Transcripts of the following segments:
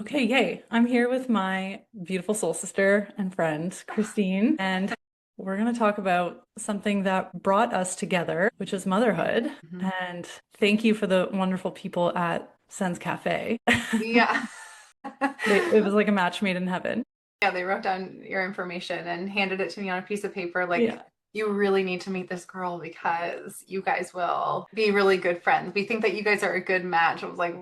Okay, yay. I'm here with my beautiful soul sister and friend, Christine, and we're going to talk about something that brought us together, which is motherhood. Mhm. And thank you for the wonderful people at Sen's Cafe. Yeah. It was like a match made in heaven. Yeah, they wrote down your information and handed it to me on a piece of paper. Like, Yeah. you really need to meet this girl because you guys will be really good friends. We think that you guys are a good match. I was like,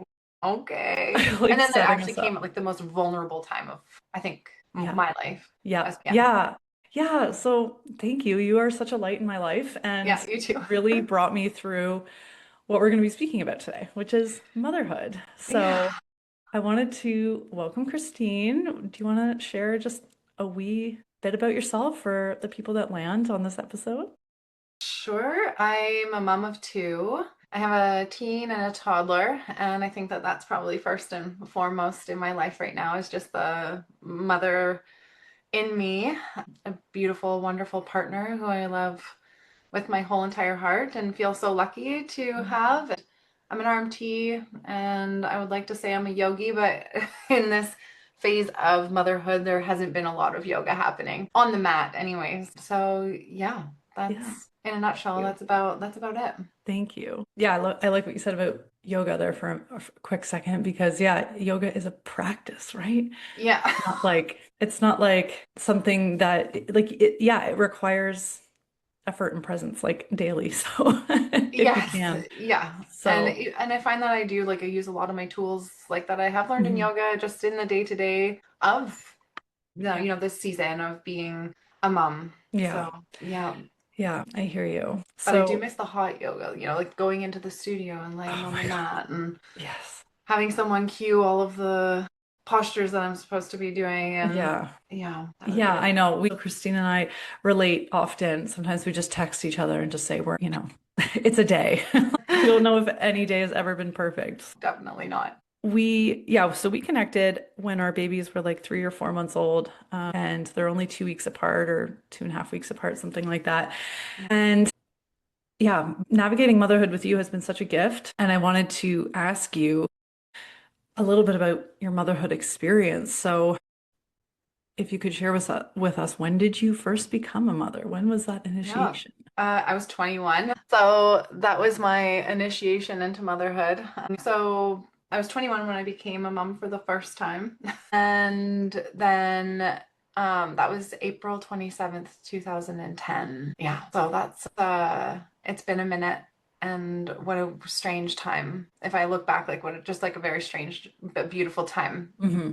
okay. And Like then that setting actually us came up. at like the most vulnerable time of, I think, Yeah. my life. Yeah. As, yeah. Yeah. Yeah. So thank you. You are such a light in my life Yeah, and you too. really brought me through what we're going to be speaking about today, which is motherhood. Yeah. So I wanted to welcome Christine. Do you want to share just a wee bit about yourself for the people that land on this episode? Sure. I'm a mom of two. I have a teen and a toddler, and I think that that's probably first and foremost in my life right now is just the mother in me, a beautiful, wonderful partner who I love with my whole entire heart and feel so lucky to have. I'm an RMT and I would like to say I'm a yogi, but in this phase of motherhood, there hasn't been a lot of yoga happening on the mat, anyways. So yeah, Yeah. that's in a nutshell. You. That's about it. Thank you. Yeah, I like what you said about yoga there for a quick second because yeah, yoga is a practice, right? Yeah. It's not like something that like yeah, it requires effort and presence like daily. So if you Yes, can. yeah. And So and I find that I use a lot of my tools like that I have learned in mhm. yoga just in the day to day of Yeah. this season of being a mom. Yeah. So, yeah. Yeah, I hear you. But I do So, miss the hot yoga, like going into the studio and laying oh on my the God. mat and Yes. having someone cue all of the postures that I'm supposed to be doing. And Yeah. yeah, that would Yeah, be. I know. Christine and I relate often. Sometimes we just text each other and just say it's a day. I don't know if any day has ever been perfect. Definitely not. So we connected when our babies were like 3 or 4 months old, and they're only 2 weeks apart or 2.5 weeks apart, something like that. And yeah, navigating motherhood with you has been such a gift. And I wanted to ask you a little bit about your motherhood experience. So if you could share with us, when did you first become a mother? When was that Yeah. initiation? I was 21. So that was my initiation into motherhood. So I was 21 when I became a mom for the first time. And then that was April 27th, 2010. Yeah. So that's it's been a minute and what a strange time. If I look back, like what just like a very strange but beautiful time Hmm.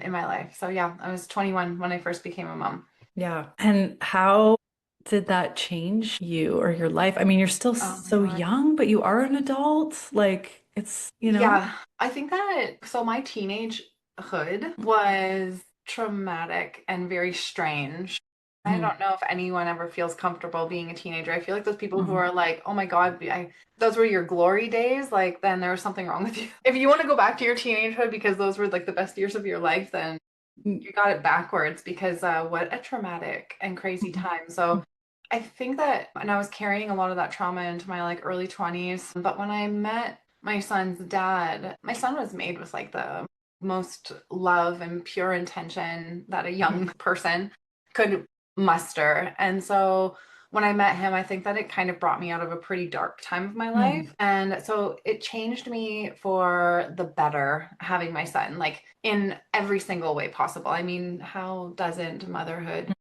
in my life. So yeah, I was 21 when I first became a mom. Yeah. And how did that change you or your life? I mean, you're still Oh my so God. young, but you are an adult. Like it's. Yeah, I think that so my teenagehood was traumatic and very strange. I Mhm. don't know if anyone ever feels comfortable being a teenager. I feel like those people who Mhm. are like, "Oh my God, those were your glory days," like then there was something wrong with you. If you want to go back to your teenagehood because those were like the best years of your life, then you got it backwards because what a traumatic and crazy Mhm. time. So I think that, and I was carrying a lot of that trauma into my like early 20s. But when I met my son's dad, my son was made with like the most love and pure intention that a young person could muster. And so when I met him, I think that it kind of brought me out of a pretty dark time of my Mhm. life. And so it changed me for the better having my son, like in every single way possible. I mean, how doesn't motherhood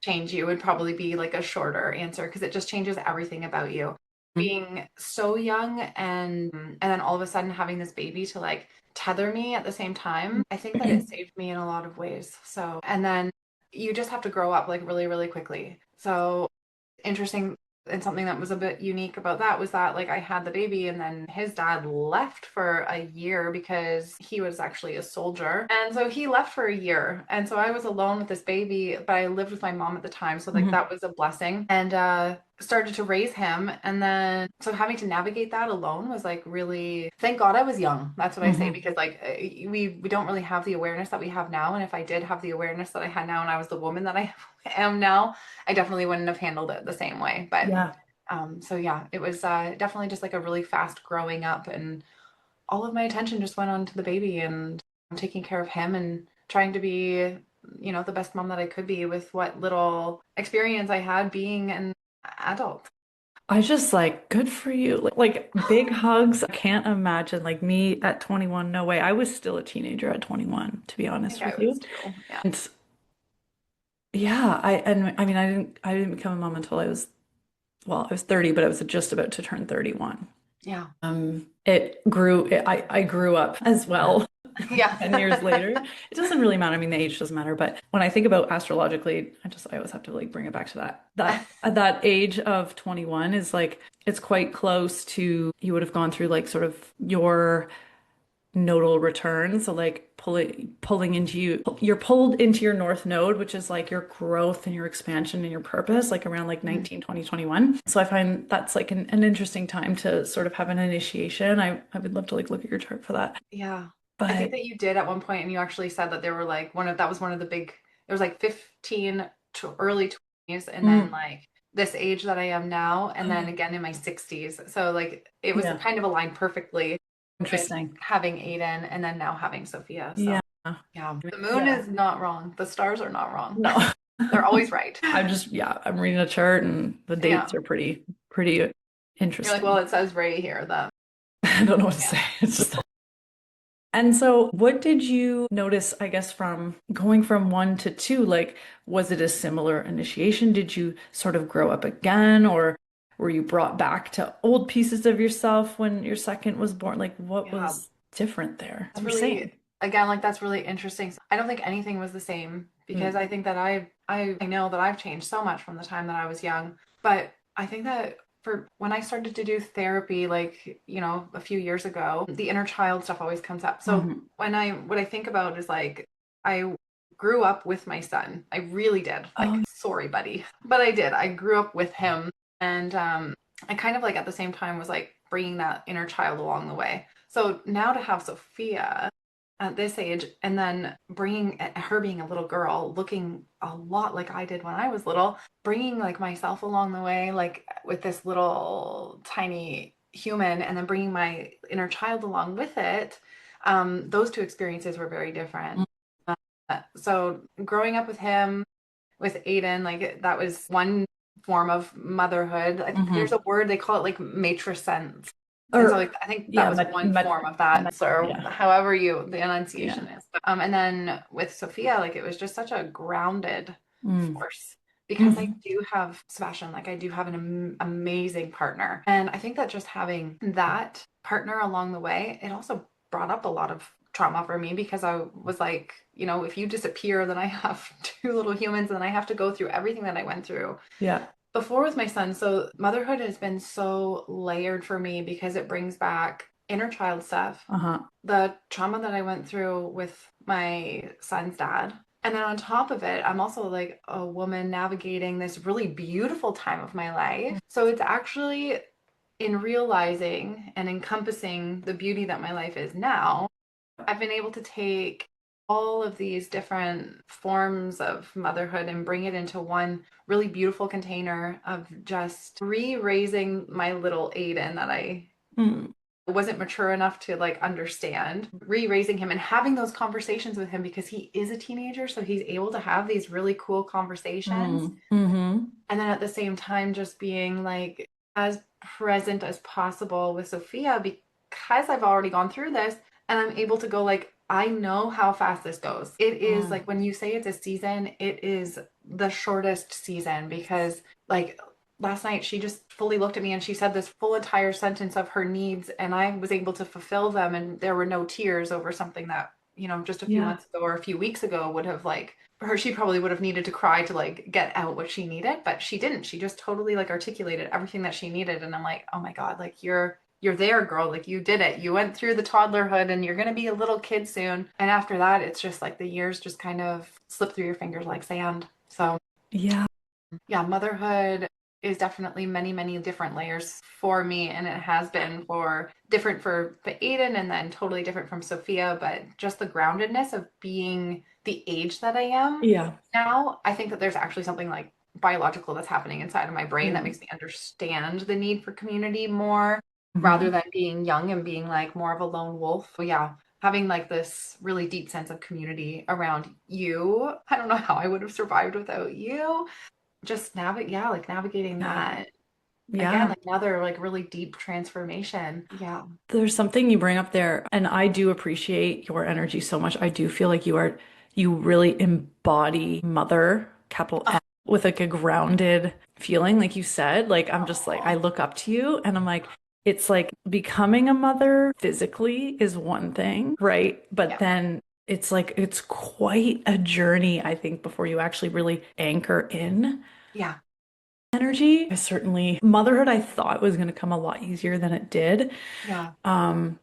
change you would probably be like a shorter answer because it just changes everything about you. Mhm. Being so young and then all of a sudden having this baby to like tether me at the same time, I think that it saved me in a lot of ways. So, and then you just have to grow up like really, really quickly. So interesting and something that was a bit unique about that was that like I had the baby and then his dad left for a year because he was actually a soldier. And so he left for a year. And so I was alone with this baby, but I lived with my mom at the time. So like Mhm. that was a blessing. And started to raise him and then so having to navigate that alone was like really thank God I was young. That's what I say Mhm. because like we don't really have the awareness that we have now. And if I did have the awareness that I had now and I was the woman that I am now, I definitely wouldn't have handled it the same way. But Yeah. so yeah, it was definitely just like a really fast growing up, and all of my attention just went on to the baby, and taking care of him and trying to be, the best mom that I could be with what little experience I had being an adult. I just like, good for you. Like big hugs. I can't imagine like me at 21. No way. I was still a teenager at 21, to be I think honest I with was you. too. Yeah. And yeah, I mean, I didn't become a mom until I was 30, but I was just about to turn 31. Yeah. I grew up as well Yeah. 10 years later. It doesn't really matter. I mean, the age doesn't matter, but when I think about astrologically, I always have to like bring it back to that at that age of 21 is like it's quite close to you would have gone through like sort of your nodal return. So like pulling into you're pulled into your north node, which is like your growth and your expansion and your purpose, like around like Mhm. 19, 20, 21. So I find that's like an interesting time to sort of have an initiation. I would love to like look at your chart for that. Yeah. I think But that you did at one point, and you actually said that there were like that was one of the big, there was like 15 to early 20s, and then mm, like this age that I am now, and then oh, again in my 60s. So like it was yeah, kind of aligned perfectly with interesting. having Aiden and then now having Sophia. So Yeah. yeah, the moon Yeah. is not wrong. The stars are not wrong. No. They're always right. I'm reading a chart and the dates Yeah. are pretty You're like, well, interesting. it says right here that, I don't know what to yeah. say. It's just And so, what did you notice, I guess, from going from one to two? Like, was it a similar initiation? Did you sort of grow up again, or were you brought back to old pieces of yourself when your second was born? Like, what Yeah. was different there? That's Or really, same? again, like that's really interesting. I don't think anything was the same because Mm. I think that I know that I've changed so much from the time that I was young. But I think that for when I started to do therapy, like, a few years ago, the inner child stuff always comes up. So Hmm. what I think about is like I grew up with my son. I really did. Like, Oh, sorry, buddy. But I did. I grew up with him, and I kind of like at the same time was like bringing that inner child along the way. So now to have Sophia at this age and then bringing her being a little girl, looking a lot like I did when I was little, bringing like myself along the way, like with this little tiny human, and then bringing my inner child along with it. Those two experiences were very different. So growing up with him, with Aiden, like that was one form of motherhood. There's mm-hmm. a word they call it like matrescence. And so Or like I think that yeah, was one form of that, or yeah, however the enunciation yeah. is. And then with Sophia, like it was just such a grounded Mm. force because I Hmm. do have Sebastian, like I do have an amazing partner. And I think that just having that partner along the way, it also brought up a lot of trauma for me because I was like, if you disappear, then I have two little humans and then I have to go through everything that I went through Yeah. before with my son. So motherhood has been so layered for me because it brings back inner child stuff, Uh-huh. the trauma that I went through with my son's dad. And then on top of it, I'm also like a woman navigating this really beautiful time of my life. So it's actually in realizing and encompassing the beauty that my life is now, I've been able to take all of these different forms of motherhood and bring it into one really beautiful container of just re-raising my little Aiden that I Mm. wasn't mature enough to like understand, re-raising him and having those conversations with him because he is a teenager, so he's able to have these really cool conversations. Mm. Mm-hmm. And then at the same time just being like as present as possible with Sophia because I've already gone through this, and I'm able to go like, I know how fast this goes. It is Mm. like when you say it's a season, it is the shortest season because like last night she just fully looked at me and she said this full entire sentence of her needs, and I was able to fulfill them, and there were no tears over something that, just a few Yeah. months ago or a few weeks ago would have like her, she probably would have needed to cry to like get out what she needed, but she didn't. She just totally like articulated everything that she needed, and I'm like, oh my god, like you're there, girl. Like you did it. You went through the toddlerhood and you're going to be a little kid soon. And after that, it's just like the years just kind of slip through your fingers like sand. So, Yeah. yeah, motherhood is definitely many, many different layers for me. And it has been for different for Aiden and then totally different from Sophia. But just the groundedness of being the age that I am Yeah. now, I think that there's actually something like biological that's happening inside of my brain that Mm. makes me understand the need for community more rather Hmm. than being young and being like more of a lone wolf. So yeah, having like this really deep sense of community around you. I don't know how I would have survived without you. Just like navigating Yeah. that again, Yeah. like another like really deep transformation. Yeah. There's something you bring up there, and I do appreciate your energy so much. I do feel like you really embody mother, capital Oh, M, with like a grounded feeling, like you said. Like I'm just like, I oh, look up to you and I'm like, it's like becoming a mother physically is one thing, right? But yeah, then it's like, it's quite a journey, I think, before you actually really anchor in yeah, energy. I certainly, motherhood, I thought was going to come a lot easier than it did. yeah. Um,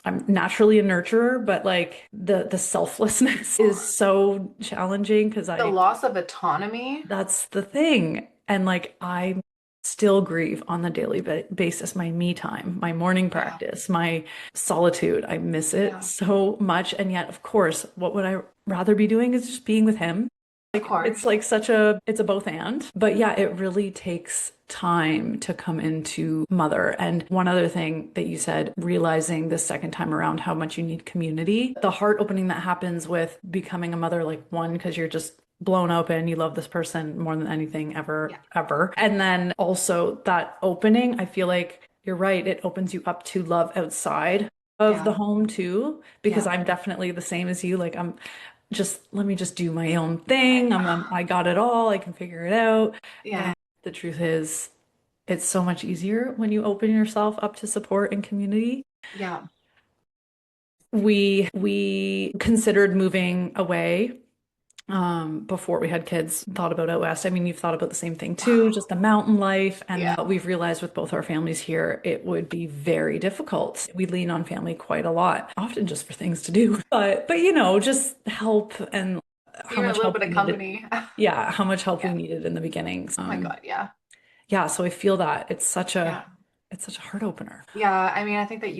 I'm naturally a nurturer, but like the selflessness is so challenging because The I loss of autonomy. that's the thing. And like I still grieve on the daily basis, my me time, my morning Yeah, practice, my solitude. I miss it yeah, so much. And yet, of course, what would I rather be doing is just being with him. of Like it's course. like it's a both and. But yeah, it really takes time to come into mother. And one other thing that you said, realizing the second time around how much you need community, the heart opening that happens with becoming a mother, like one, because you're just blown open, you love this person more than anything ever, Yeah, ever. And then also that opening, I feel like you're right, it opens you up to love outside of the yeah, home too, because yeah. I'm definitely the same as you. Like I'm just let me just do my own I thing. know. I got it all. I can figure it out. Yeah, And the truth is, it's so much easier when you open yourself up to support and community. yeah, We considered moving away before we had kids, thought about out west. I mean, you've thought about the same thing too, just the mountain life. And yeah. we've realized with both our families here, it would be very difficult. We lean on family quite a lot, often just for things to do, but just help and how Even a much little help bit we of needed. company. Yeah, how much help we Yeah. needed in the beginning. Oh my God. Yeah. Yeah, so I feel that Yeah. it's such a heart opener. Yeah. I mean, I think that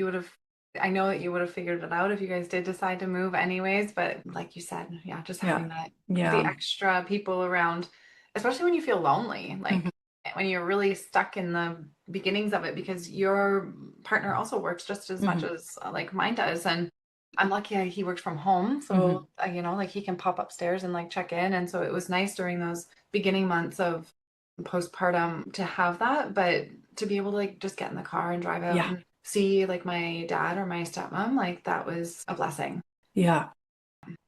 I know that you would have figured it out if you guys did decide to move anyways. But like you said, yeah, just Yeah. having the Yeah. extra people around, especially when you feel lonely, like Mhm. when you're really stuck in the beginnings of it, because your partner also works just as much Mhm. as like mine does. And I'm lucky he works from home. So, Mhm. like he can pop upstairs and like check in. And so it was nice during those beginning months of postpartum to have that, but to be able to like just get in the car and drive out Yeah. and see like my dad or my stepmom, like that was a blessing. Yeah.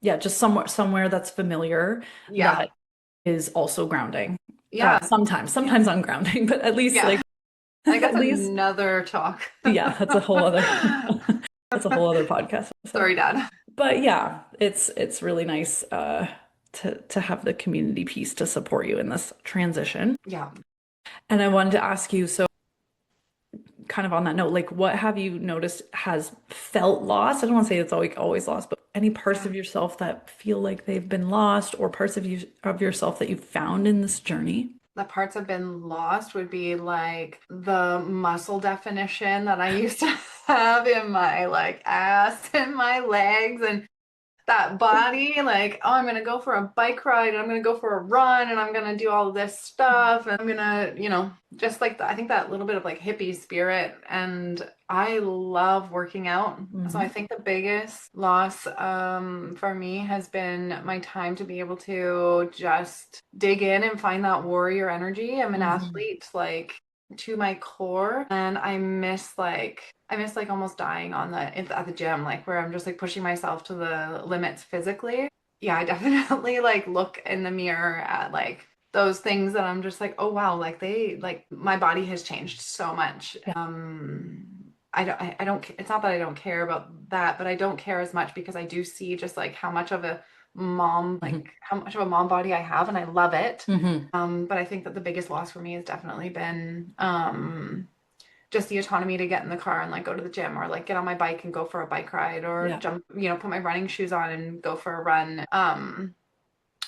Yeah, just somewhere that's familiar Yeah. that is also grounding. Yeah. Sometimes ungrounding, but at least Yeah. like I think that's at least another talk. yeah, that's a whole other that's a whole other podcast episode. Sorry, Dad. But yeah, it's really nice to have the community piece to support you in this transition. Yeah. And I wanted to ask you, so kind of on that note, like what have you noticed has felt lost? I don't want to say it's always lost, but any parts Yeah. of yourself that feel like they've been lost or parts of yourself that you've found in this journey? The parts have been lost would be like the muscle definition that I used to have in my like ass and my legs and that body, like, oh, I'm gonna go for a bike ride, and I'm gonna go for a run, and I'm gonna do all of this stuff, and I'm gonna, just like I think that little bit of like hippie spirit, and I love working out. So I Hmm. think the biggest loss for me has been my time to be able to just dig in and find that warrior energy. I'm an Hmm. athlete, like to my core, and I miss like almost dying at the gym, like where I'm just like pushing myself to the limits physically. Yeah, I definitely like look in the mirror at like those things that I'm just like, oh wow, like my body has changed so much. Yeah. I don't, it's not that I don't care about that, but I don't care as much because I do see just like Hmm. how much of a mom body I have, and I love it. Hmm. But I think that the biggest loss for me has definitely been just the autonomy to get in the car and like go to the gym or like get on my bike and go for a bike ride or Yeah. jump, put my running shoes on and go for a run.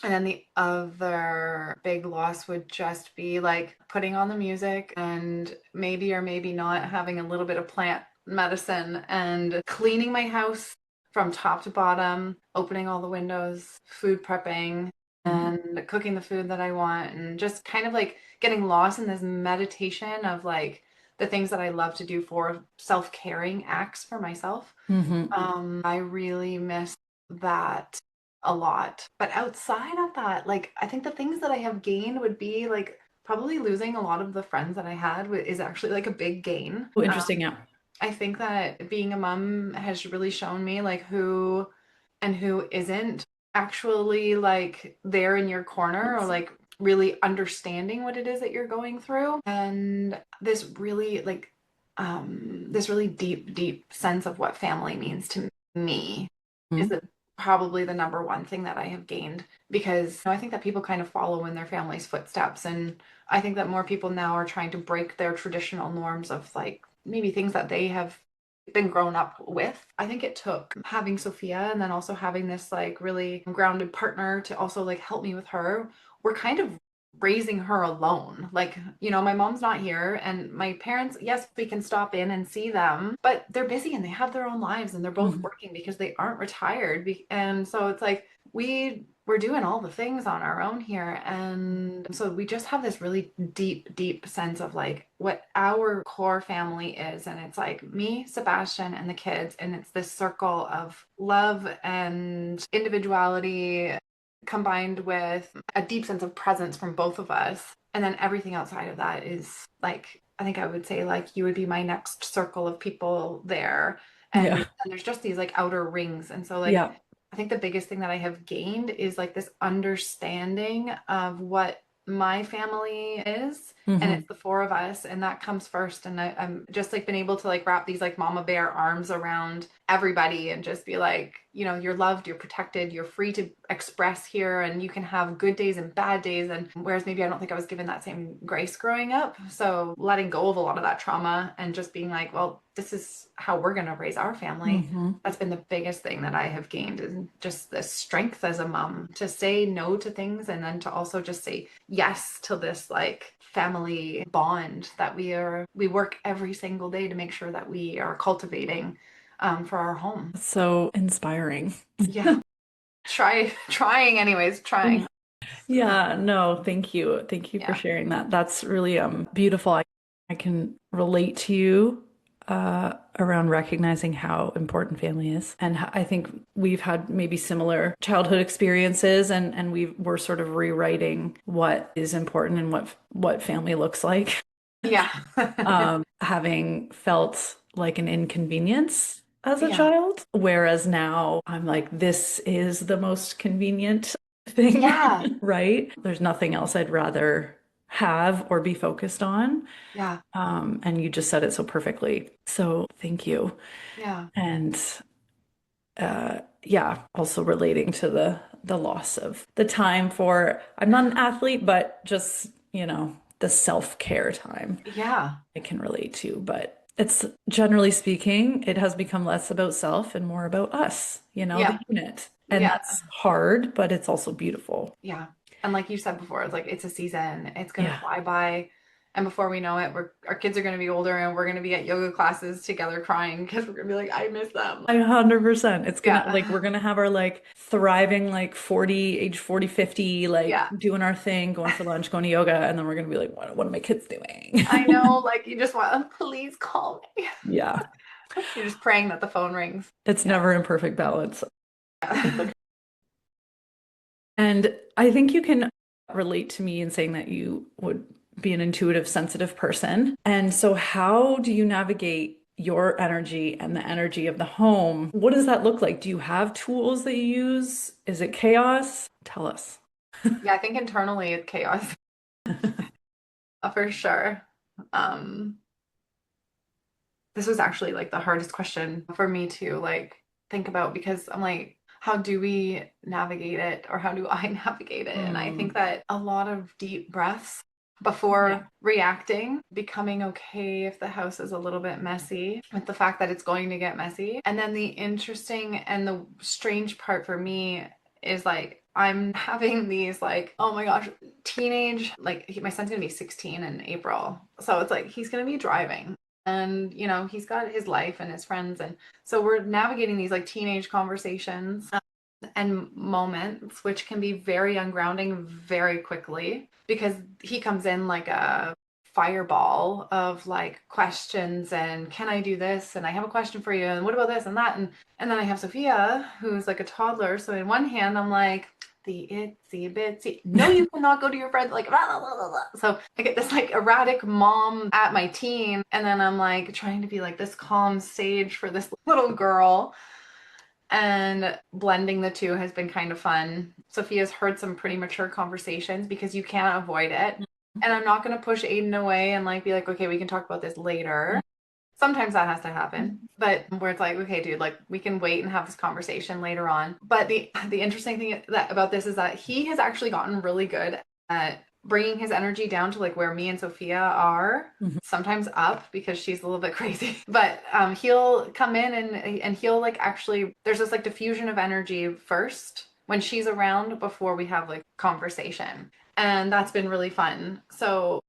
And then the other big loss would just be like putting on the music and maybe or maybe not having a little bit of plant medicine and cleaning my house from top to bottom, opening all the windows, food prepping, Hmm. and cooking the food that I want, and just kind of like getting lost in this meditation of like the things that I love to do for self-caring acts for myself. Hmm. I really miss that a lot. But outside of that, like I think the things that I have gained would be like probably losing a lot of the friends that I had is actually like a big gain. Oh, interesting. Yeah. I think that being a mom has really shown me like who and who isn't actually like there in your corner or Oops. like really understanding what it is that you're going through. And this really deep sense of what family means to me is Mhm. probably the number one thing that I have gained because I think that people kind of follow in their family's footsteps. And I think that more people now are trying to break their traditional norms of like maybe things that they have been grown up with. I think it took having Sophia and then also having this like really grounded partner to also like help me with her. We're kind of raising her alone. Like, my mom's not here and my parents, yes, we can stop in and see them, but they're busy and they have their own lives and they're both Mhm. working because they aren't retired. And so it's like we're doing all the things on our own here. And so we just have this really deep sense of like what our core family is. And it's like me, Sebastian, and the kids. And it's this circle of love and individuality combined with a deep sense of presence from both of us. And then everything outside of that is like, I think I would say like you would be my next circle of people there. And, Yeah. and there's just these like outer rings. And so like Yeah. I think the biggest thing that I have gained is like this understanding of what my family is. And Hmm. it's the four of us, and that comes first. And I'm just like been able to like wrap these like mama bear arms around everybody and just be like, you're loved, you're protected, you're free to express here, and you can have good days and bad days. And whereas maybe I don't think I was given that same grace growing up. So letting go of a lot of that trauma and just being like, well, this is how we're going to raise our family. Hmm. That's been the biggest thing that I have gained is just the strength as a mom to say no to things and then to also just say yes to this like family bond that we work every single day to make sure that we are cultivating for our home. That's so inspiring. Yeah, trying anyways, trying. So, Yeah, no, thank you. Thank you for yeah, sharing that. That's really beautiful. I can relate to you around recognizing how important family is. And I think we've had maybe similar childhood experiences and we're sort of rewriting what is important and what family looks like. yeah, Having felt like an inconvenience as a yeah, child, whereas now I'm like, this is the most convenient thing, yeah, right? There's nothing else I'd rather have or be focused on. yeah, And you just said it so perfectly. So thank you. yeah, And yeah, also relating to the loss of the time for, I'm not an athlete, but just, the self-care time. yeah, I can relate to, but it's generally speaking, it has become less about self and more about us, the yeah, unit. And yeah. that's hard, but it's also beautiful. Yeah. And like you said before, it's like it's a season. It's gonna Yeah, fly by. And before we know it, our kids are gonna be older and we're gonna be at yoga classes together crying because we're gonna be like, I miss them. 100%. It's gonna like Yeah. we're gonna have our like thriving like 40, age 40, 50, like Yeah. doing our thing, going for lunch, going to yoga, and then we're gonna be like, what are my kids doing? I know, like you just want, please call me. Yeah, You're just praying that the phone rings. it's Yeah. never in perfect balance. Yeah. And I think you can relate to me in saying that you would be an intuitive, sensitive person. And so, how do you navigate your energy and the energy of the home? What does that look like? Do you have tools that you use? Is it chaos? Tell us. Yeah, I think internally it's chaos, for sure. Um, this was actually like the hardest question for me to like think about because I'm like, how do we navigate it or how do I navigate it? And I think Mm, that a lot of deep breaths yeah. before reacting, becoming okay if the house is a little bit messy with the fact that it's going to get messy. And then the interesting and the strange part for me is like I'm having these like, oh my gosh, teenage, like my son's gonna be 16 in April. So it's like he's gonna be driving and he's got his life and his friends, and so we're navigating these like teenage conversations and moments which can be very ungrounding very quickly because he comes in like a fireball of like questions and can I do this? And I have a question for you. And what about this and that? And then I have Sophia, who's like a toddler. So in one hand, I'm like, the itsy bitsy. No, you cannot go to your friends. Like, blah, blah, blah, blah, blah. So I get this like erratic mom at my teen. And then I'm like trying to be like this calm sage for this little girl. And blending the two has been kind of fun. Sophia's heard some pretty mature conversations because you can't avoid it. And I'm not going to push Aiden away and like be like, okay, we can talk about this later. Sometimes that has to happen, but where it's like, okay, dude, like we can wait and have this conversation later on. But the interesting thing about this is that he has actually gotten really good at bringing his energy down to like where me and Sophia are, sometimes up because she's a little bit crazy. But he'll come in and he'll like actually there's this like diffusion of energy first when she's around before we have like conversation. And that's been really fun. So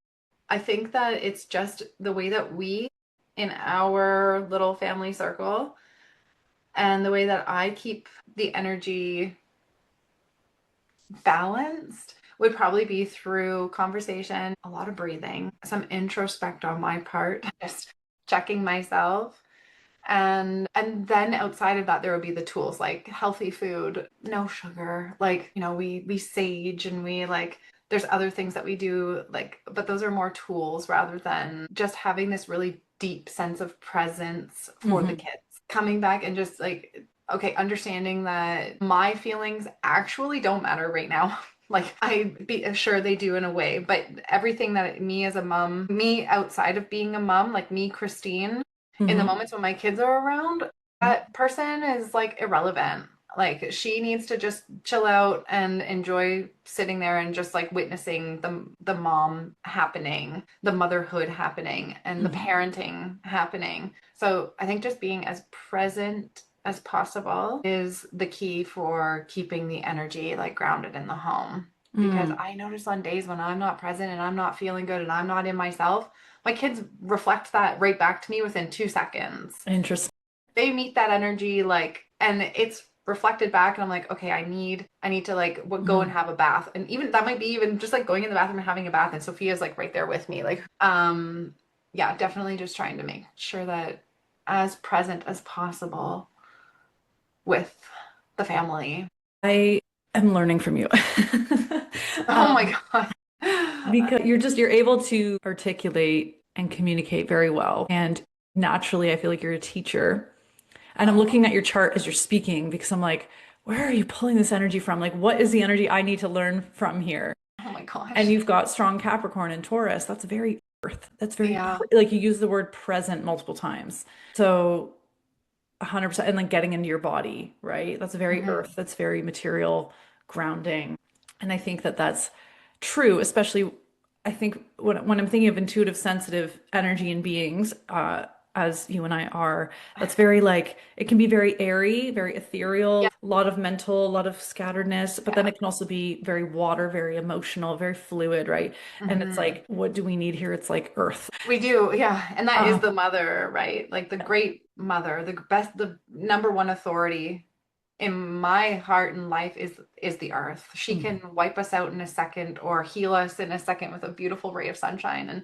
I think that it's just the way that we in our little family circle and the way that I keep the energy balanced would probably be through conversation, a lot of breathing, some introspect on my part, just checking myself. And then outside of that there would be the tools like healthy food, no sugar, like, you know, we sage and we like there's other things that we do like, but those are more tools rather than just having this really deep sense of presence for the kids. Coming back and just like, okay, understanding that my feelings actually don't matter right now. Like I be sure they do in a way, but everything that me as a mom, me outside of being a mom, like me, Christine, in the moments when my kids are around, that person is like irrelevant. Like she needs to just chill out and enjoy sitting there and just like witnessing the mom happening, the motherhood happening, and the parenting happening. So I think just being as present as possible is the key for keeping the energy like grounded in the home. Because I notice on days when I'm not present and I'm not feeling good and I'm not in myself, my kids reflect that right back to me within 2 seconds. Interesting. They meet that energy like, and it's reflected back, and I'm like, okay, I need to like go and have a bath, and even that might be even just like going in the bathroom and having a bath, and Sophia's like right there with me, like, yeah, definitely just trying to make sure that as present as possible with the family. I am learning from you. Oh Um, my God. because you're able to articulate and communicate very well. And naturally, I feel like you're a teacher. And I'm looking at your chart as you're speaking because I'm like, where are you pulling this energy from? Like, what is the energy I need to learn from here? Oh my And gosh. you've got strong Capricorn and Taurus. That's very earth. That's very, Yeah. like you use the word present multiple times. So 100%, and like getting into your body, right? That's very Hmm. earth. That's very material grounding. And I think that that's true, especially I think when I'm thinking of intuitive, sensitive energy and beings, as you and I are, that's very like it can be very airy, very Yeah. ethereal, a lot of mental, a lot of scatteredness, but then Yeah. it can also be very water, very emotional, very fluid, right? And it's Hmm. like, what do we need here? It's like earth. We do, yeah. And that is Uh, the mother, right? Like the great mother, the best, the number one authority in my heart and life is the earth. She can wipe us out in a second or heal us in a second with a beautiful ray of sunshine and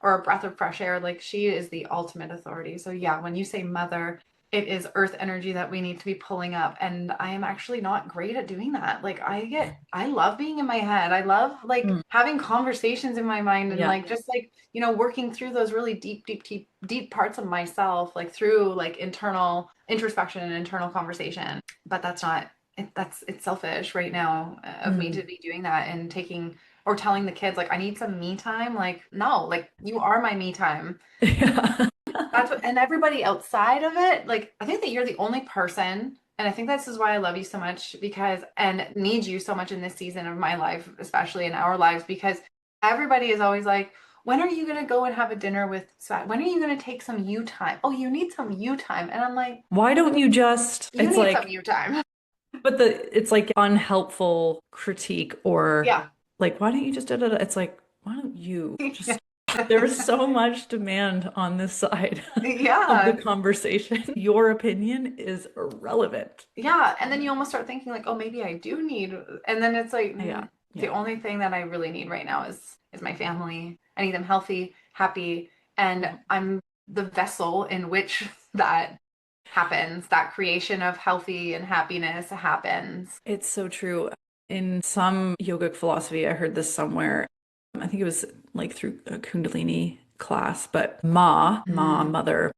or a breath of fresh air. Like she is the ultimate authority. So yeah, when you say mother, it is earth energy that we need to be pulling up. And I am actually not great at doing that. Like I love being in my head. I love like having conversations in my mind and yeah. like just like, you know, working through those really deep parts of myself, like through like internal introspection and internal conversation. But that's not it's selfish right now of me to be doing that and taking or telling the kids like I need some me time. Like no, like you are my me time. Yeah. That's what, and everybody outside of it, like I think that you're the only person, and I think this is why I love you so much because and need you so much in this season of my life, especially in our lives, because everybody is always like, when are you gonna go and have a dinner with Svat? When are you gonna take some you time? Oh, you need some you time. And I'm like, Why don't you just, you it's need some like, you time. but it's like unhelpful critique or Yeah. like, why don't you just da da da? It's like, why don't you just, there's so much demand on this side of the Yeah. conversation. Your opinion is irrelevant. Yeah, and then you almost start thinking like, oh, maybe I do need, and then it's like Yeah. the Yeah. only thing that I really need right now is my family. I need them healthy, happy, and I'm the vessel in which that happens, that creation of healthy and happiness happens. It's so true. In some yogic philosophy, I heard this somewhere. I think it was like through a Kundalini class, but Mm-hmm. mother,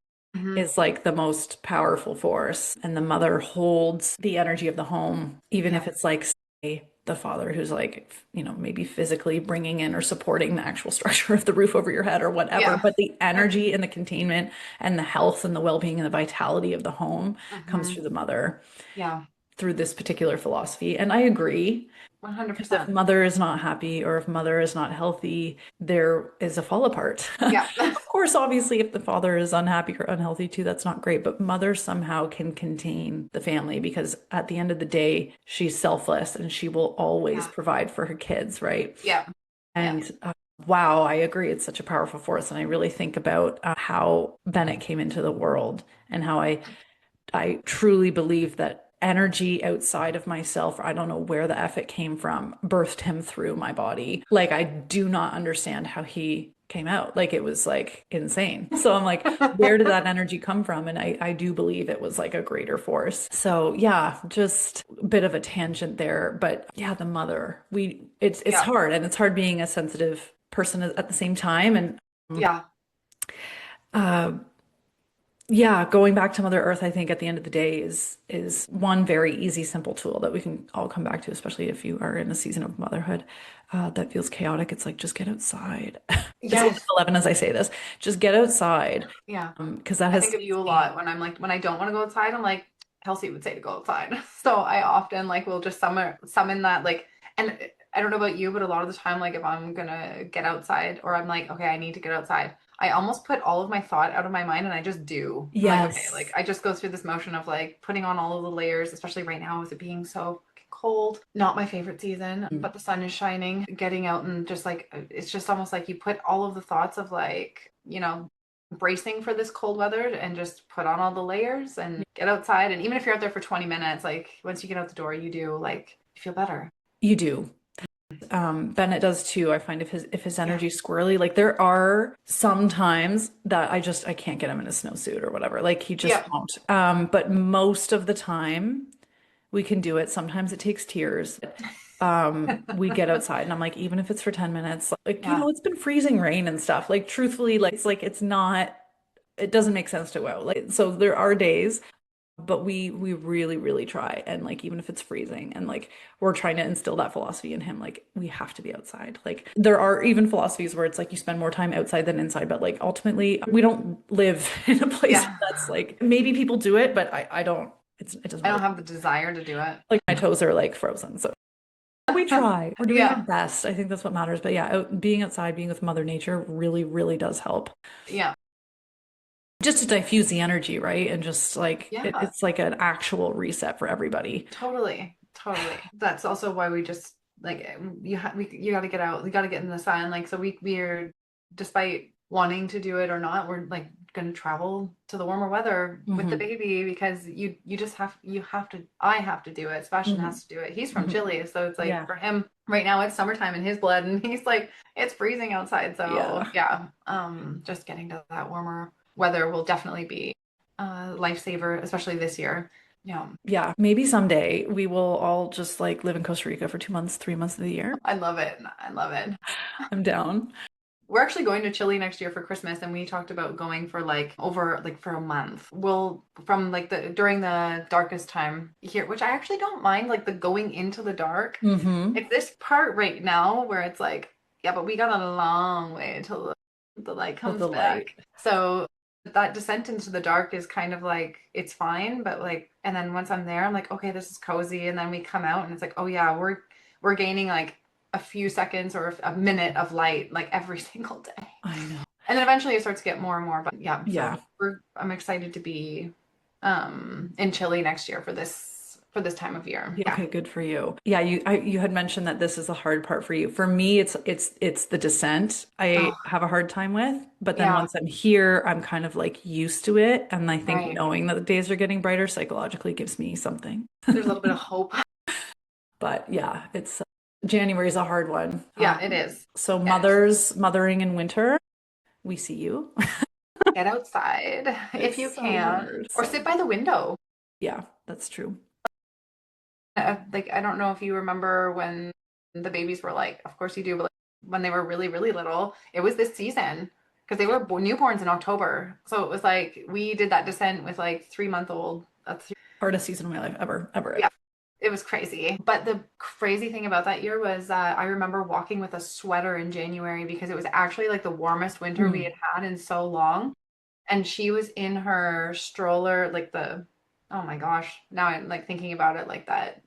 is like the most powerful force. And the mother holds the energy of the home, even Yeah, if it's like, say, the father who's like, maybe physically bringing in or supporting the actual structure of the roof over your head or whatever. yeah, But the energy and the containment and the health and the well-being and the vitality of the home comes hmm through the mother yeah, through this particular philosophy. And I agree. Because if 100%. mother is not happy or if mother is not healthy, there is a fall apart. Yeah, Of course, obviously, if the father is unhappy or unhealthy too, that's not great. But mother somehow can contain the family because at the end of the day, she's selfless and she will always yeah, provide for her kids, right? yeah, yeah, And wow, I agree. It's such a powerful force. And I really think about how Bennett came into the world and how I truly believe that energy outside of myself, I don't know where the F it came from, birthed him through my body. Like, I do not understand how he came out. Like, it was like insane. So I'm like, where did that energy come from? And I do believe it was like a greater force. So yeah, just a bit of a tangent there. But yeah, the mother, it's yeah, hard and it's hard being a sensitive person at the same time. And yeah, uh, yeah, going back to Mother Earth, I think at the end of the day is one very easy, simple tool that we can all come back to, especially if you are in a season of motherhood that feels chaotic. It's like just get outside. It's yes, 11 as I say this. Just get outside, yeah. because that I has think of you a saved me. lot when I'm like when I don't want to go outside. I'm like Kelsey would say to go outside. So I often like will just summon that like, and I don't know about you, but a lot of the time like if I'm gonna get outside or I'm like okay I need to get outside, I almost put all of my thought out of my mind and I just do. I'm like okay like Yes. I just go through this motion of like putting on all of the layers, especially right now with it being so cold. Not my favorite season, Mm. but the sun is shining. Getting out and just like it's just almost like you put all of the thoughts of like bracing for this cold weather and just put on all the layers and get outside. And even if you're out there for 20 minutes, like once you get out the door, you do like you feel better. You do. Bennett does too. I find if his Yeah. energy's squirrely, like there are some times that I can't get him in a snowsuit or whatever. Like he just Yep. won't. But most of the time we can do it. Sometimes it takes tears. We get outside and I'm like, even if it's for 10 minutes, like, Yeah. it's been freezing rain and stuff. Like truthfully, like it's not, it doesn't make sense to go out. Like, so there are days, but we really, really try. And like, even if it's freezing and like we're trying to instill that philosophy in him, like we have to be outside. Like there are even philosophies where it's like you spend more time outside than inside, but like ultimately we don't live in a place Yeah. that's like, maybe people do it, but I don't, it doesn't I don't really, have the desire to do it. like my toes are like frozen. So we try. We're doing our Yeah. best. I think that's what matters. But yeah, being outside, being with Mother Nature really, really does help. Yeah. Just to diffuse the energy, right? And just like Yeah. it's like an actual reset for everybody. Totally. Totally. That's also why we just like you got to get out. We got to get in the sun. Like so we're despite wanting to do it or not, we're like going to travel to the warmer weather with the Hmm. baby because you just have to I have to do it. Sebastian Hmm. has to do it. He's from Hmm. Chile, so it's like Yeah. for him right now it's summertime in his blood and he's like it's freezing outside. So, Yeah. yeah, just getting to that warmer weather will definitely be a lifesaver, especially this year. Yeah. Yeah. Maybe someday we will all just like live in Costa Rica for 2 months, 3 months of the year. I love it. I love it. I'm down. We're actually going to Chile next year for Christmas, and we talked about going for like over like for a month. We'll from like the during the darkest time here, which I actually don't mind, like the going into the dark. Hmm. It's this part right now where it's like, yeah, but we got a long way until the light With comes the light. back. So that descent into the dark is kind of like it's fine, but like, and then once I'm there, I'm like, okay, this is cozy, and then we come out, and it's like, oh yeah, we're gaining like a few seconds or a minute of light like every single day. I know. And then eventually it starts to get more and more. But yeah, so Yeah. I'm excited to be in Chile next year for this time of year. Yeah, Yeah. okay, good for you. Yeah, you had mentioned that this is a hard part for you. For me, it's the descent I Oh, have a hard time with, but then yeah, once I'm here, I'm kind of like used to it, and I think right. knowing that the days are getting brighter psychologically gives me something. There's a little bit of hope. But yeah, it's January is a hard one. Yeah, it is. So It is. mothering in winter, we see you. Get outside if It's you so can, hard, or so sit by the window. yeah, that's true. Like, I don't know if you remember when the babies were like, of course you do, but like, when they were really, really little, it was this season because they were newborns in October. So it was like we did that descent with like 3 month old. That's Hardest season of my life ever, ever, ever. yeah, it was crazy. But the crazy thing about that year was I remember walking with a sweater in January because it was actually like the warmest winter we had Mm. had in so long. And she was in her stroller, like oh my gosh, now I'm like thinking about it like that,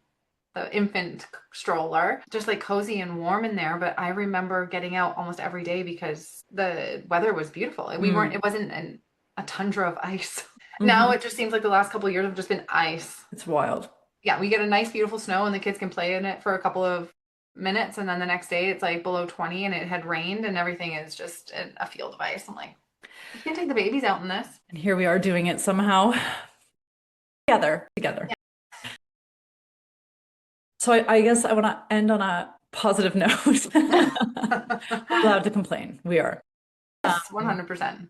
the infant stroller, just like cozy and warm in there. But I remember getting out almost every day because the weather was beautiful. And Mm. it wasn't a tundra of ice. Now Hmm. it just seems like the last couple of years have just been ice. It's wild. Yeah, we get a nice, beautiful snow and the kids can play in it for a couple of minutes. And then the next day it's like below 20 and it had rained and everything is just a field of ice. I'm like, you can't take the babies out in this. And here we are doing it somehow together, together. So I guess I want to end on a positive note. We're allowed to complain. We are. Yes, Um, 100%.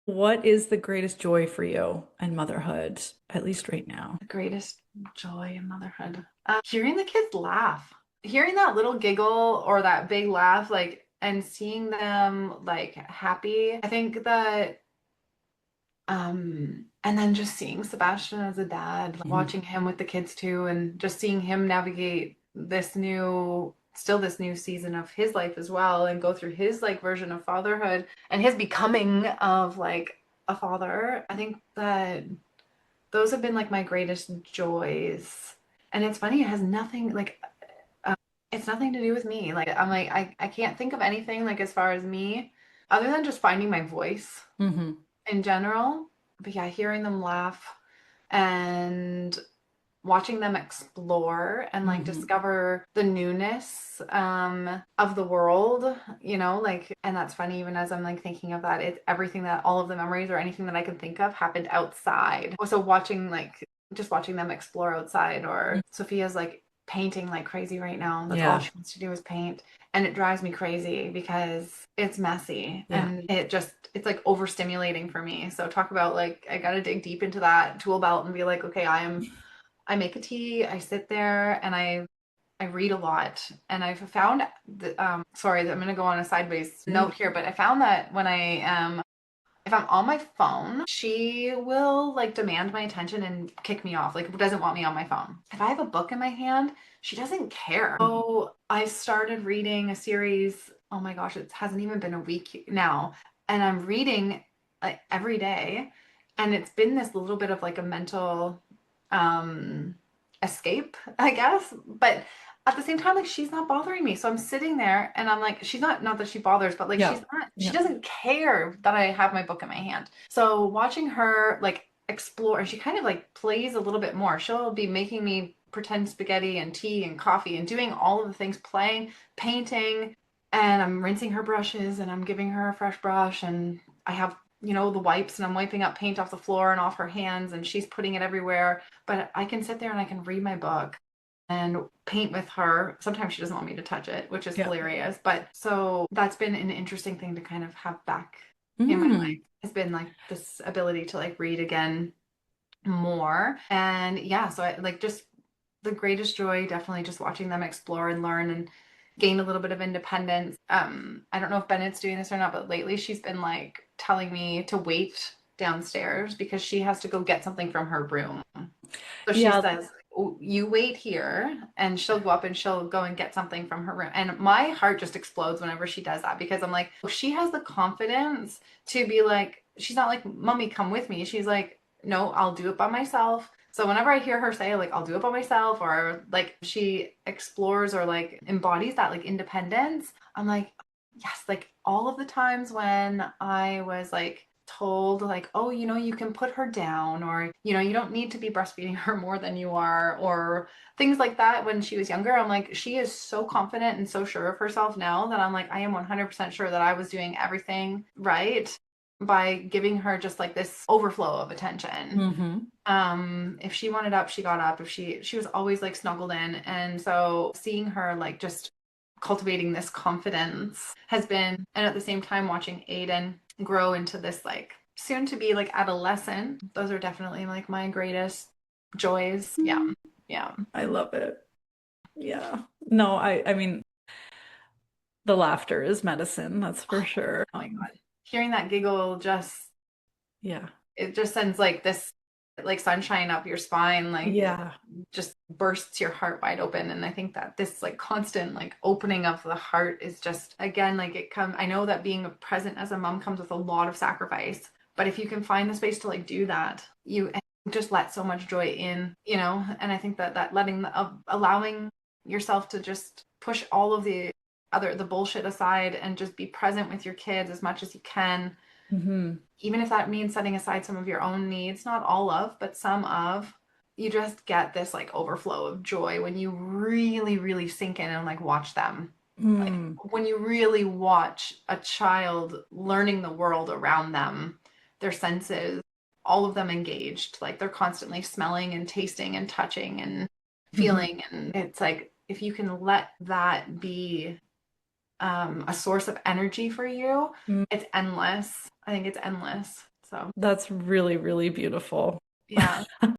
what is the greatest joy for you in motherhood, at least right now? The greatest joy in motherhood. Hearing the kids laugh, hearing that little giggle or that big laugh, like, and seeing them like happy. I think that, and then just seeing Sebastian as a dad, like, Mhm. watching him with the kids too, and just seeing him navigate still this new season of his life as well, and go through his like version of fatherhood and his becoming of like a father. I think that those have been like my greatest joys. And it's funny, it has nothing like uh, it's nothing to do with me. Like I'm like I can't think of anything like as far as me other than just finding my voice Hmm. in general. But yeah, hearing them laugh and watching them explore and like Hmm. discover the newness of the world, like, and that's funny, even as I'm like thinking of that, it's everything that all of the memories or anything that I can think of happened outside. So watching like just watching them explore outside, or Sophia's like painting like crazy right now. That's all Yeah. she wants to do is paint. And it drives me crazy because it's messy Yeah. and it's like overstimulating for me. So talk about like I gotta dig deep into that tool belt and be like, okay, I make a tea, I sit there and I read a lot. And I've found sorry, I'm going to go on a sideways Mm. note here, but I found that if I'm on my phone, she will like demand my attention and kick me off. Like doesn't want me on my phone. If I have a book in my hand, she doesn't care. So I started reading a series. Oh my gosh, it hasn't even been a week now. And I'm reading like every day. And it's been this little bit of like a mental um escape, I guess. But at the same time, like she's not bothering me. So I'm sitting there and I'm like, she's not that she bothers, but like Yeah. she Yeah. doesn't care that I have my book in my hand. So watching her like explore, and she kind of like plays a little bit more. She'll be making me pretend spaghetti and tea and coffee and doing all of the things, playing, painting, and I'm rinsing her brushes and I'm giving her a fresh brush and I have the wipes and I'm wiping up paint off the floor and off her hands and she's putting it everywhere. But I can sit there and I can read my book and paint with her. Sometimes she doesn't want me to touch it, which is Yeah. hilarious. But so that's been an interesting thing to kind of have back in my Mm. life. It's been like this ability to like read again more. And yeah, so I like just the greatest joy, definitely just watching them explore and learn and gain a little bit of independence. I don't know if Bennett's doing this or not, but lately she's been like telling me to wait downstairs because she has to go get something from her room. So she Yeah. says, "Oh, you wait here," and she'll go up and she'll go and get something from her room. And my heart just explodes whenever she does that because I'm like, oh, she has the confidence to be like, she's not like, "Mommy, come with me." She's like, "No, I'll do it by myself." So whenever I hear her say like, "I'll do it by myself," or like she explores or like embodies that like independence, I'm like, yes, like all of the times when I was like told like, oh, you can put her down, or you don't need to be breastfeeding her more than you are, or things like that when she was younger. I'm like, she is so confident and so sure of herself now that I'm like, I am 100% sure that I was doing everything right by giving her just like this overflow of attention. Hmm. If she wanted up, she got up. If she was always like snuggled in. And so seeing her like just cultivating this confidence has been, and at the same time watching Aiden grow into this like soon to be like adolescent. Those are definitely like my greatest joys. Yeah. Yeah. I love it. Yeah. No, I mean, the laughter is medicine, that's for sure. Oh my God. Hearing that giggle just, Yeah. it just sends like this like sunshine up your spine, like it Yeah. just bursts your heart wide open. And I think that this like constant like opening of the heart is just again like it comes, I know that being present as a mom comes with a lot of sacrifice, but if you can find the space to like do that, you just let so much joy in, you know. And I think that letting allowing yourself to just push all of the bullshit aside and just be present with your kids as much as you can, Hmm. even if that means setting aside some of your own needs, not all of, but some of, you just get this like overflow of joy when you really, really sink in and like watch them. Like Mm. when you really watch a child learning the world around them, their senses, all of them engaged, like they're constantly smelling and tasting and touching and Hmm. feeling. And it's like, if you can let that be a source of energy for you, Mm. it's endless. I think it's endless. So That's really, really beautiful. yeah, it can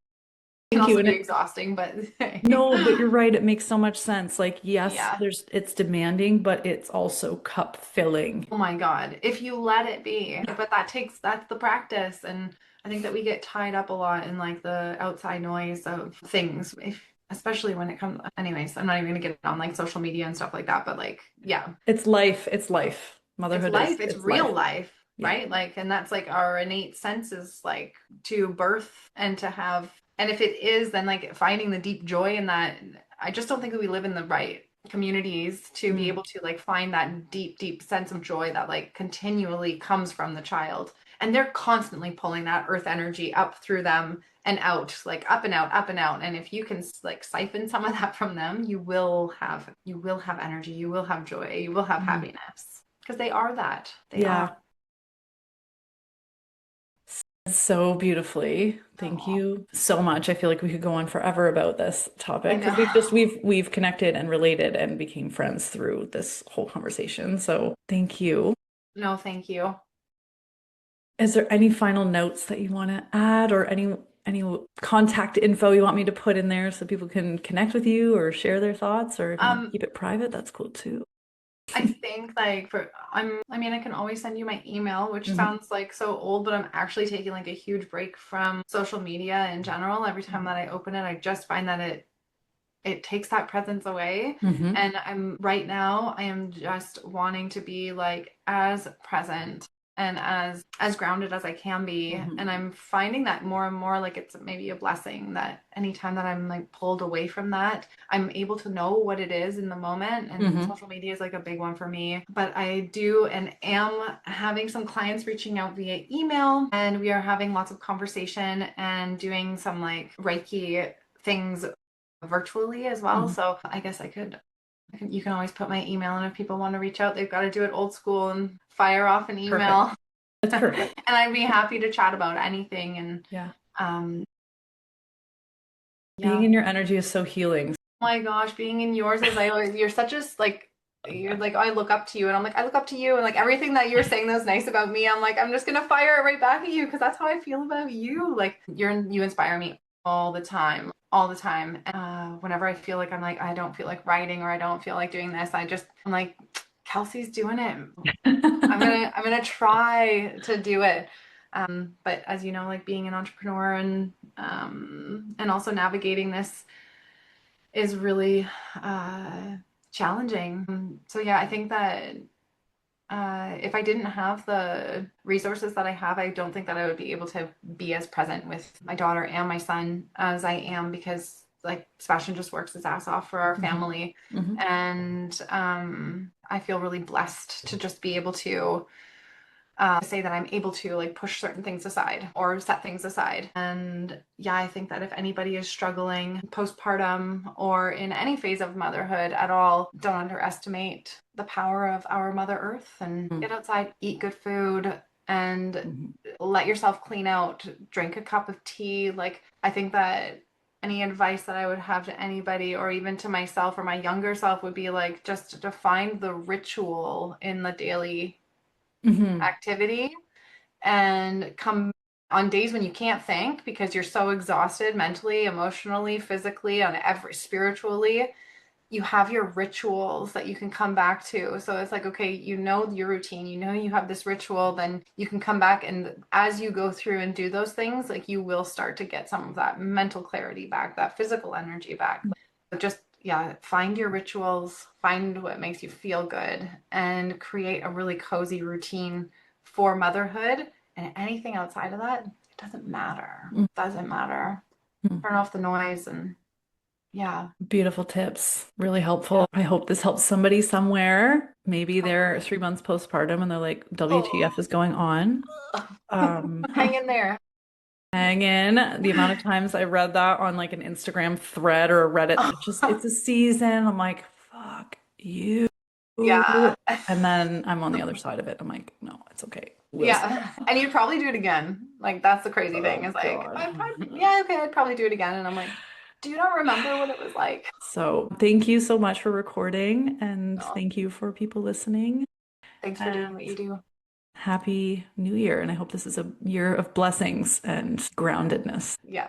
Thank you. also And be it, exhausting, but no, but you're right. It makes so much sense. Like, yes, yeah. it's demanding, but it's also cup filling. Oh my God, if you let it be. But that's the practice. And I think that we get tied up a lot in like the outside noise of things. If especially when it comes, anyways, I'm not even gonna get on like social media and stuff like that, but like, yeah, It's life. It's life. it's Motherhood is, life, it's it's real life. life, Yeah. right? Like, and that's like our innate senses, like to birth and to have, and if it is, then like finding the deep joy in that. I just don't think that we live in the right communities to be Mm. able to like find that deep, deep sense of joy that like continually comes from the child. And they're constantly pulling that earth energy up through them and out, like up and out, up and out. And if you can like siphon some of that from them, you will have energy, you will have joy, you will have Mm. happiness because they are that. They are. Yeah. So beautifully. Thank Oh, you so much. I feel like we could go on forever about this I topic because know. we've connected and related and became friends through this whole conversation. So thank you. No, thank you. Is there any final notes that you want to add or any contact info you want me to put in there so people can connect with you or share their thoughts, or if you want to Um, keep it private, that's cool too. I think like I mean I can always send you my email, which Hmm. sounds like so old, but I'm actually taking like a huge break from social media in general. Every time that I open it, I just find that it takes that presence away. Hmm. And I'm right now, I am just wanting to be like as present and as grounded as I can be. Hmm. And I'm finding that more and more like it's maybe a blessing that anytime that I'm like pulled away from that, I'm able to know what it is in the moment. And Hmm. social media is like a big one for me. But I do and am having some clients reaching out via email, and we are having lots of conversation and doing some like Reiki things virtually as well. Hmm. So I guess you can always put my email, and if people want to reach out, they've got to do it old school and fire off an Perfect. email. That's And perfect. I'd be happy to chat about anything. And Yeah. um, Being yeah. in your energy is so healing. Oh my gosh, being in yours is like always, you're such a like you're like, oh, I look up to you, and I'm like, I look up to you, and like everything that you're saying that's nice about me, I'm like, I'm just gonna fire it right back at you because that's how I feel about you. Like you inspire me all the time, all the time. Whenever I feel like I'm like I don't feel like writing or I don't feel like doing this, I'm like, Kelsey's doing it. I'm gonna try to do it. But as you know, like being an entrepreneur and also navigating this is really challenging. So yeah, I think that if I didn't have the resources that I have, I don't think that I would be able to be as present with my daughter and my son as I am, because like Sebastian just works his ass off for our Hmm. family. Hmm. And I feel really blessed to just be able to say that I'm able to like push certain things aside or set things aside. And yeah, I think that if anybody is struggling postpartum or in any phase of motherhood at all, don't underestimate the power of our Mother Earth, and get outside, eat good food, and Hmm. let yourself clean out, drink a cup of tea. Like, I think that any advice that I would have to anybody or even to myself or my younger self would be like just to find the ritual in the daily Hmm. activity and come on days when you can't think because you're so exhausted mentally, emotionally, physically, on every spiritually, you have your rituals that you can come back to. So it's like, okay, you know your routine, you know you have this ritual, then you can come back and as you go through and do those things, like you will start to get some of that mental clarity back, that physical energy back. So just yeah, find your rituals, find what makes you feel good and create a really cozy routine for motherhood and anything outside of that, it doesn't matter. Doesn't matter. Hmm. Turn off the noise and yeah. Beautiful tips, really Yeah. helpful. I hope this helps somebody somewhere. Maybe they're Totally. 3 months postpartum and they're like, Oh. WTF is going on. Um, Hang in there. Hang in. The amount of times I read that on like an Instagram thread or a Reddit, it's a season. I'm like, fuck you. Yeah. And then I'm on the other side of it. I'm like, no, it's okay. We'll see. Yeah. And you'd probably do it again. Like that's the crazy thing Oh is like, God. I probably yeah, okay, I'd probably do it again. And I'm like, do you not remember what it was like? So thank you so much for recording and Oh, thank you for people listening. thanks for doing And what you do. happy New Year. And I hope this is a year of blessings and groundedness. Yeah.